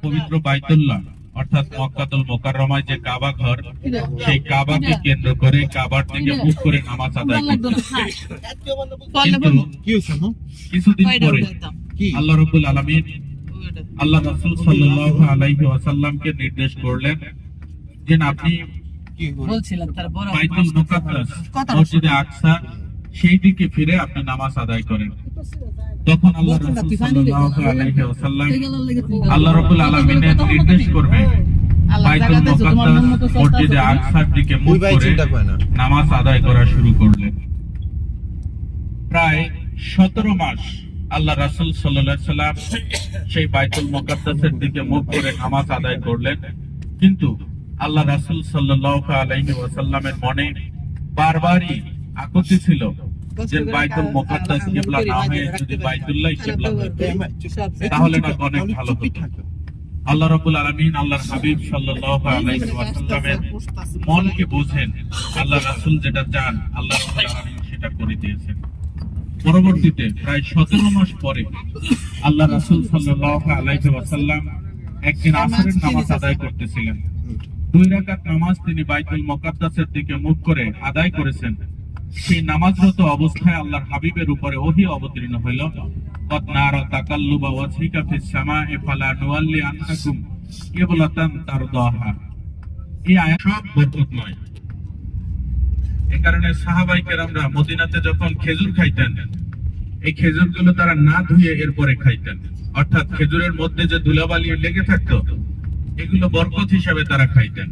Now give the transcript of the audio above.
পবিত্র বাইতুল্লাহ অর্থাৎ মক্কাতুল মুকাররমায় যে কাবা ঘর, সেই কাবাকে কেন্দ্র করে কাবার দিকে মুখ করে নামাজ আদায় করতেন। কিন্তু কিছুদিন পরে আল্লাহ রাব্বুল আলামিন আল্লাহ রাসূল সাল্লাল্লাহু আলাইহি ওয়াসাল্লামকে নির্দেশ করলেন যে আপনি বাইতুল মুকাদ্দাস মসজিদে আকসা সেই দিকে ফিরে আপনি নামাজ আদায় করেন। তখন আল্লাহ রাসূল সাল্লাল্লাহু আলাইহি ওয়াসাল্লাম আল্লাহ রাব্বুল আলামিনের নির্দেশ করবে বাইতুল মুকাদ্দাস মসজিদে আকসার দিকে মুখ করে নামাজ আদায় করা শুরু করলেন। প্রায় 17 মাস আল্লাহ রাসূল সাল্লাল্লাহু আলাইহি সাল্লাম সেই বাইতুল মুকাদ্দাসের দিকে মুখ করে নামাজ আদায় করলেন, কিন্তু আল্লাহ রাসূল সাল্লাল্লাহু আলাইহি ওয়াসাল্লামের মনে বারবারই আকুতি ছিল যে বাইতুল মুকাদ্দাস কিবলা না হয়ে যদি বাইতুল্লাহ কিবলা হতো তাহলে না অনেক ভালো হতো। আল্লাহ রাব্বুল আলামিন আল্লাহর হাবিব সাল্লাল্লাহু আলাইহি ওয়াসাল্লামের মনকে বোঝেন। আল্লাহ রাসূল যেটা চান আল্লাহ রাব্বুল আলামিন সেটা করে দিয়েছেন। পরবর্তীতে প্রায় 17 মাস পরে আল্লাহ রাসূল সাল্লাল্লাহু আলাইহি ওয়াসাল্লাম একদিন আসরের নামাজ আদায় করতেছিলেন। 2 রাকাত নামাজ তিনি বাইতুল মুকাদ্দাসের দিকে মুখ করে আদায় করেছেন। সেই নামাজরত অবস্থায় আল্লাহর হাবিবের উপরে ওহী অবতীর্ণ হইল, কদ নারা তাকাল্লুবা ওয়াজহিকা ফিস সামা'i ফালা নুওয়াল্লি আনকুম কিবলাতান তারদাহা। এই আয়াত সব বরকতময়। এই কারণে সাহাবায়ে কেরামরা মদিনাতে যখন খেজুর খাইতেন, এই খেজুরগুলো তারা না ধুয়ে এরপরে খাইতেন, অর্থাৎ খেজুরের মধ্যে যে ধুলাবালি লেগে থাকতো এগুলো বরকত হিসাবে তারা খাইতেন।